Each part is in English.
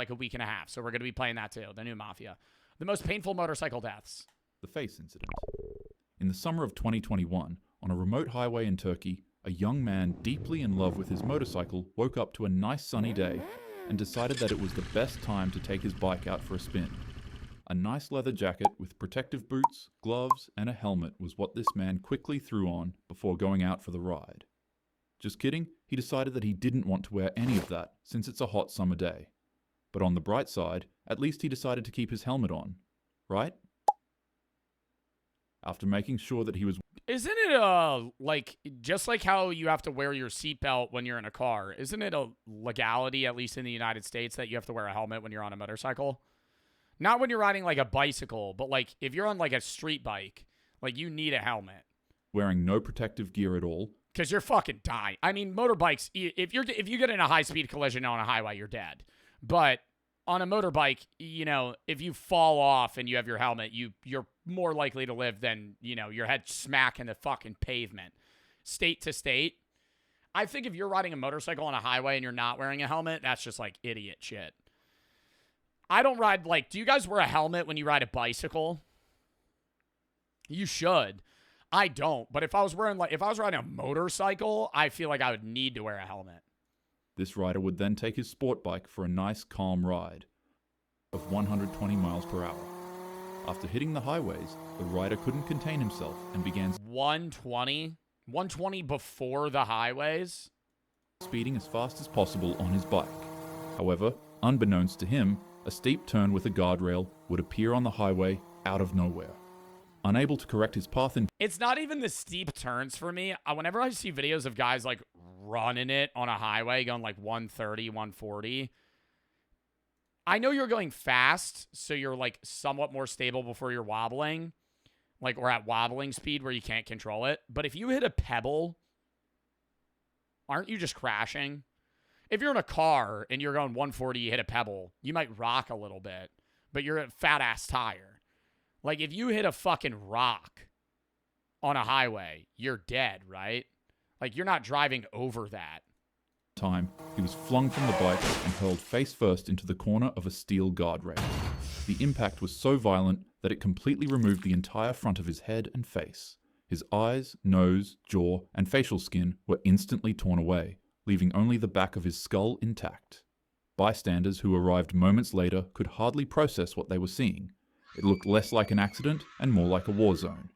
like a week and a half. So we're going to be playing that too, the new Mafia. The most painful motorcycle deaths. The face incident. In the summer of 2021, on a remote highway in Turkey, a young man deeply in love with his motorcycle woke up to a nice sunny day and decided that it was the best time to take his bike out for a spin. A nice leather jacket with protective boots, gloves, and a helmet was what this man quickly threw on before going out for the ride. Just kidding, he decided that he didn't want to wear any of that since it's a hot summer day. But on the bright side, at least he decided to keep his helmet on, right? After making sure that he was... Isn't it like, just like how you have to wear your seatbelt when you're in a car, isn't it a legality, at least in the United States, that you have to wear a helmet when you're on a motorcycle? Not when you're riding like a bicycle, but like if you're on like a street bike, like you need a helmet. Wearing no protective gear at all. Because you're fucking dying. I mean, motorbikes, if you get in a high-speed collision on a highway, you're dead. But on a motorbike, you know, if you fall off and you have your helmet, you're more likely to live than, you know, your head smack in the fucking pavement. State to state. I think if you're riding a motorcycle on a highway and you're not wearing a helmet, that's just like idiot shit. I don't ride, like, do you guys wear a helmet when you ride a bicycle? You should. I don't. But if I was riding a motorcycle, I feel like I would need to wear a helmet. This rider would then take his sport bike for a nice calm ride of 120 miles per hour. After hitting the highways, the rider couldn't contain himself and began 120? 120 before the highways? Speeding as fast as possible on his bike. However, unbeknownst to him, a steep turn with a guardrail would appear on the highway out of nowhere. Unable to correct his path in... It's not even the steep turns for me. Whenever I see videos of guys like running it on a highway, going like 130, 140, I know you're going fast, so you're like somewhat more stable before you're wobbling. Like we're at wobbling speed where you can't control it. But if you hit a pebble, aren't you just crashing? If you're in a car and you're going 140, you hit a pebble, you might rock a little bit, but you're a fat-ass tire. Like, if you hit a fucking rock on a highway, you're dead, right? Like, you're not driving over that. Time, he was flung from the bike and hurled face first into the corner of a steel guardrail. The impact was so violent that it completely removed the entire front of his head and face. His eyes, nose, jaw, and facial skin were instantly torn away, leaving only the back of his skull intact. Bystanders who arrived moments later could hardly process what they were seeing. It looked less like an accident and more like a war zone.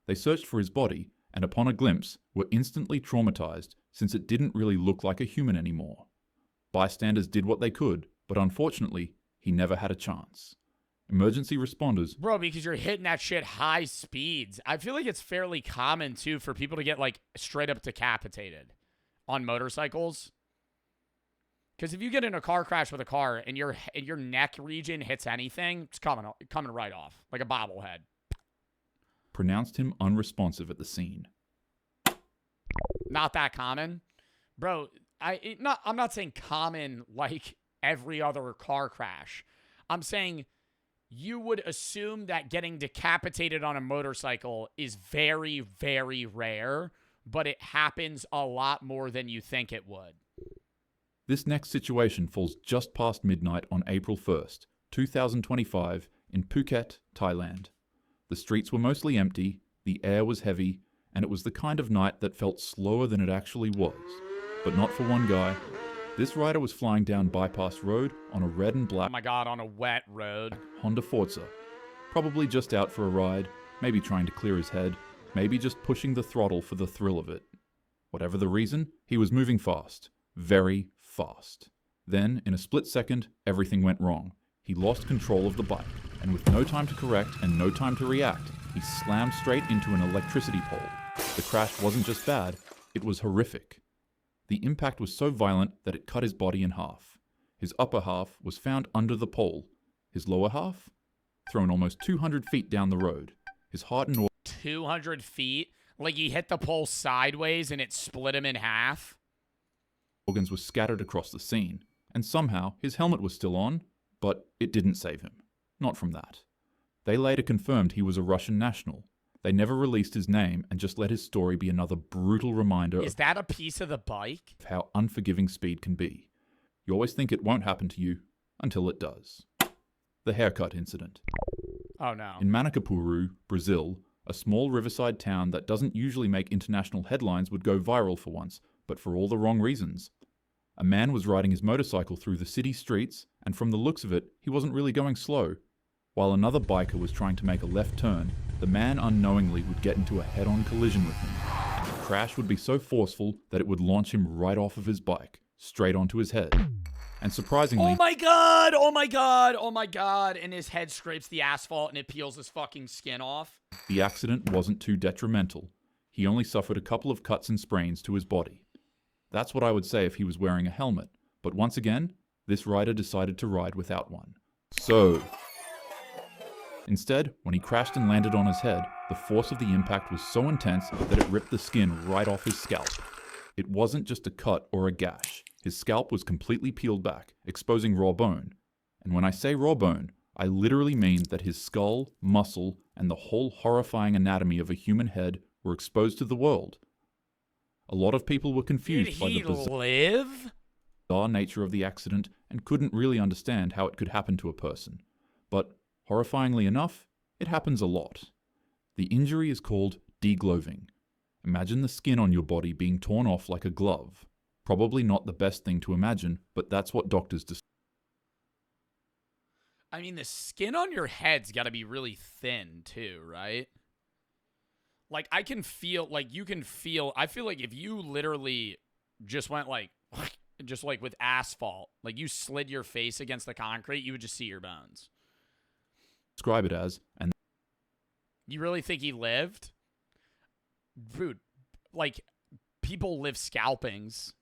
They searched for his body, and upon a glimpse, were instantly traumatized since it didn't really look like a human anymore. Bystanders did what they could, but unfortunately, he never had a chance. Emergency responders... Bro, because you're hitting that shit high speeds. I feel like it's fairly common, too, for people to get, like, straight up decapitated on motorcycles. Because if you get in a car crash with a car and your neck region hits anything, it's coming right off, like a bobblehead. Pronounced him unresponsive at the scene. Not that common. Bro, I'm not saying common like every other car crash. I'm saying you would assume that getting decapitated on a motorcycle is very, very rare, but it happens a lot more than you think it would. This next situation falls just past midnight on April 1st, 2025, in Phuket, Thailand. The streets were mostly empty, the air was heavy, and it was the kind of night that felt slower than it actually was. But not for one guy. This rider was flying down Bypass Road on a red and black... Oh my god, on a wet road. Honda Forza. Probably just out for a ride, maybe trying to clear his head, maybe just pushing the throttle for the thrill of it. Whatever the reason, he was moving fast. Very fast. Then, in a split second, everything went wrong. He lost control of the bike, and with no time to correct and no time to react, he slammed straight into an electricity pole. The crash wasn't just bad, it was horrific. The impact was so violent that it cut his body in half. His upper half was found under the pole. His lower half? Thrown almost 200 feet down the road. His heart and 200 feet? Like he hit the pole sideways and it split him in half? Organs were scattered across the scene, and somehow his helmet was still on, but it didn't save him. Not from that. They later confirmed he was a Russian national. They never released his name and just let his story be another brutal reminder Is that a piece of the bike? of how unforgiving speed can be. You always think it won't happen to you, until it does. The haircut incident. Oh, no. In Manacapuru, Brazil, a small riverside town that doesn't usually make international headlines would go viral for once, but for all the wrong reasons. A man was riding his motorcycle through the city streets, and from the looks of it, he wasn't really going slow. While another biker was trying to make a left turn, the man unknowingly would get into a head-on collision with him. And the crash would be so forceful that it would launch him right off of his bike, straight onto his head. And surprisingly... Oh my god! Oh my god! Oh my god! And his head scrapes the asphalt and it peels his fucking skin off. The accident wasn't too detrimental. He only suffered a couple of cuts and sprains to his body. That's what I would say if he was wearing a helmet. But once again, this rider decided to ride without one. So... Instead, when he crashed and landed on his head, the force of the impact was so intense that it ripped the skin right off his scalp. It wasn't just a cut or a gash. His scalp was completely peeled back, exposing raw bone. And when I say raw bone, I literally mean that his skull, muscle, and the whole horrifying anatomy of a human head were exposed to the world. A lot of people were confused by the bizarre nature of the accident and couldn't really understand how it could happen to a person. But, horrifyingly enough, it happens a lot. The injury is called degloving. Imagine the skin on your body being torn off like a glove. Probably not the best thing to imagine, but that's what doctors describe. I mean, the skin on your head's got to be really thin, too, right? Like, I can feel, like, you can feel, I feel like if you literally just went, like, just like with asphalt, like you slid your face against the concrete, you would just see your bones. Describe it as, and you really think he lived? Dude, like, people live scalpings.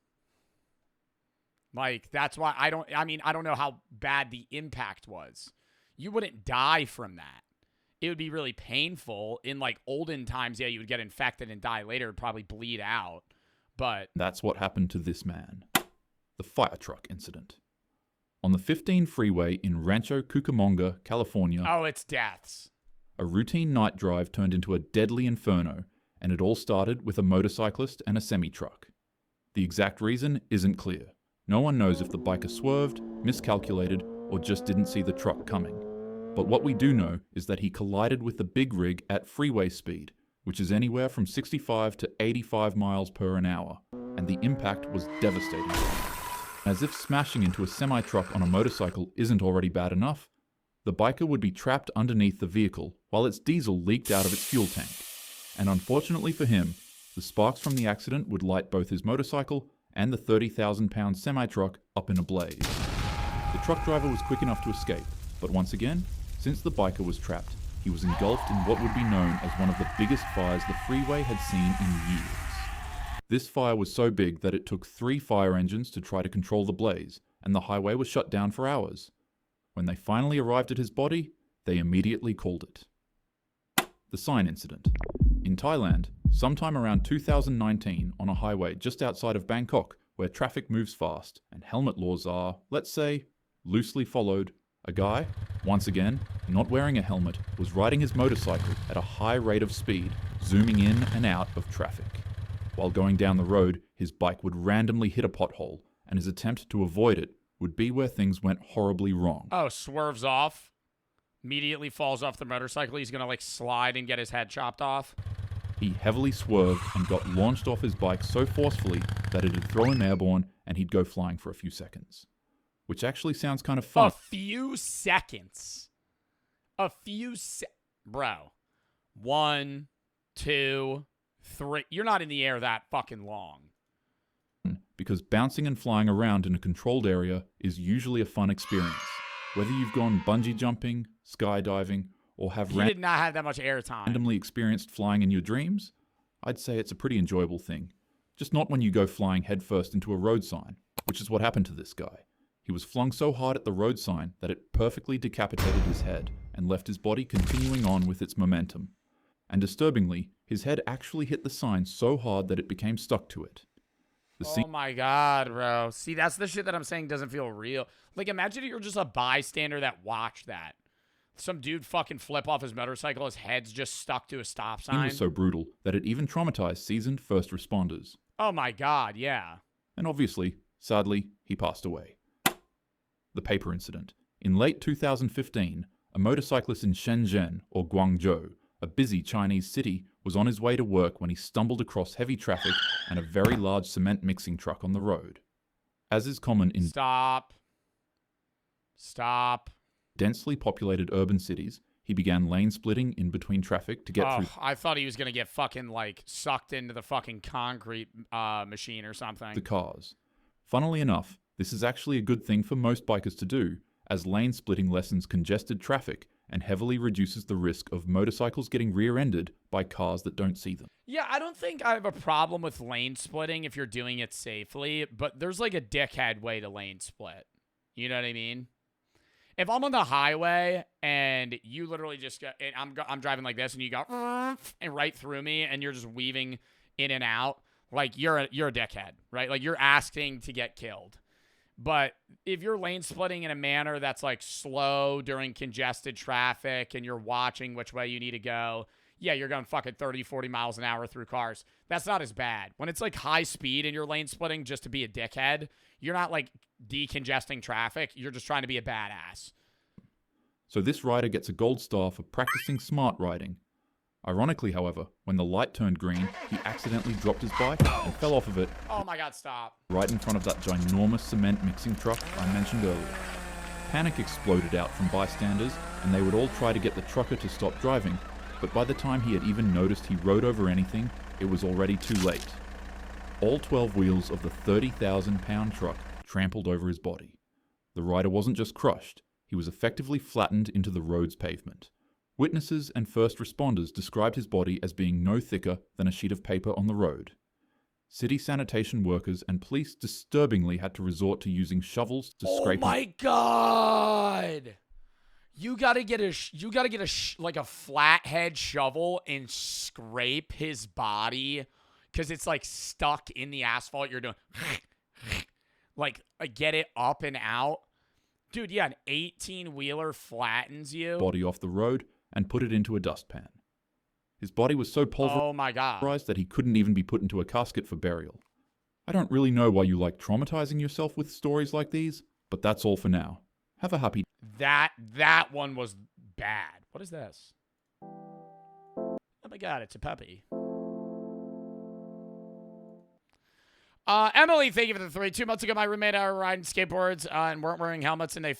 Like, that's why I don't know how bad the impact was. You wouldn't die from that. It would be really painful. In, like, olden times, yeah, you would get infected and die later, probably bleed out. But that's what happened to this man. The fire truck incident. On the 15 freeway in Rancho Cucamonga, California. Oh, it's deaths. A routine night drive turned into a deadly inferno, and it all started with a motorcyclist and a semi-truck. The exact reason isn't clear. No one knows if the biker swerved, miscalculated, or just didn't see the truck coming. But what we do know is that he collided with the big rig at freeway speed, which is anywhere from 65 to 85 miles per an hour, and the impact was devastating. As if smashing into a semi-truck on a motorcycle isn't already bad enough, the biker would be trapped underneath the vehicle while its diesel leaked out of its fuel tank. And unfortunately for him, the sparks from the accident would light both his motorcycle and the 30,000-pound semi-truck up in a blaze. The truck driver was quick enough to escape, but once again, since the biker was trapped, he was engulfed in what would be known as one of the biggest fires the freeway had seen in years. This fire was so big that it took 3 fire engines to try to control the blaze, and the highway was shut down for hours. When they finally arrived at his body, they immediately called it. The sign incident. In Thailand, sometime around 2019, on a highway just outside of Bangkok, where traffic moves fast and helmet laws are, let's say, loosely followed, a guy, once again, not wearing a helmet, was riding his motorcycle at a high rate of speed, zooming in and out of traffic. While going down the road, his bike would randomly hit a pothole, and his attempt to avoid it would be where things went horribly wrong. Oh, swerves off, immediately falls off the motorcycle. He's going to, like, slide and get his head chopped off. He heavily swerved and got launched off his bike so forcefully that it'd throw him airborne and he'd go flying for a few seconds. Which actually sounds kind of fun. A few seconds. Bro. 1, 2, 3. You're not in the air that fucking long. Because bouncing and flying around in a controlled area is usually a fun experience. Whether you've gone bungee jumping, skydiving, or have He did not have that much airtime. Randomly experienced flying in your dreams, I'd say it's a pretty enjoyable thing. Just not when you go flying headfirst into a road sign, which is what happened to this guy. He was flung so hard at the road sign that it perfectly decapitated his head and left his body continuing on with its momentum. And disturbingly, his head actually hit the sign so hard that it became stuck to it. Oh my god, bro. See, that's the shit that I'm saying doesn't feel real. Like, imagine you're just a bystander that watched that. Some dude fucking flip off his motorcycle, his head's just stuck to a stop sign. It was so brutal that it even traumatized seasoned first responders. Oh my god, yeah. And obviously, sadly, he passed away. the paper incident. In late 2015, a motorcyclist in Shenzhen, or Guangzhou, a busy Chinese city, was on his way to work when he stumbled across heavy traffic and a very large cement mixing truck on the road. As is common in Stop. densely populated urban cities, he began lane splitting in between traffic to get through I thought he was going to get fucking, like, sucked into the fucking concrete machine or something. the cars. Funnily enough, this is actually a good thing for most bikers to do, as lane splitting lessens congested traffic and heavily reduces the risk of motorcycles getting rear-ended by cars that don't see them. Yeah, I don't think I have a problem with lane splitting if you're doing it safely, but there's like a dickhead way to lane split. You know what I mean? If I'm on the highway and you literally just go, and I'm driving like this and you go and right through me and you're just weaving in and out, like you're a dickhead, right? Like you're asking to get killed. But if you're lane splitting in a manner that's like slow during congested traffic and you're watching which way you need to go, yeah, you're going fucking 30, 40 miles an hour through cars. That's not as bad. When it's like high speed and you're lane splitting just to be a dickhead, you're not like decongesting traffic. You're just trying to be a badass. So this rider gets a gold star for practicing smart riding. Ironically, however, when the light turned green, he accidentally dropped his bike and fell off of it. Oh my God, stop. Right in front of that ginormous cement mixing truck I mentioned earlier. Panic exploded out from bystanders, and they would all try to get the trucker to stop driving, but by the time he had even noticed he rode over anything, it was already too late. All 12 wheels of the 30,000-pound truck trampled over his body. The rider wasn't just crushed, he was effectively flattened into the road's pavement. Witnesses and first responders described his body as being no thicker than a sheet of paper on the road. City sanitation workers and police disturbingly had to resort to using shovels to scrape. Oh my God! You gotta get like a flathead shovel and scrape his body because it's like stuck in the asphalt. You're doing like get it up and out, dude. Yeah, an 18-wheeler flattens you. Body off the road and put it into a dustpan. His body was so pulverized Oh my God. that he couldn't even be put into a casket for burial. I don't really know why you like traumatizing yourself with stories like these, but that's all for now. Have a happy... That one was bad. What is this? Oh my God, it's a puppy. Emily, thank you for the 3. 2 months ago, my roommate and I were riding skateboards and weren't wearing helmets, and they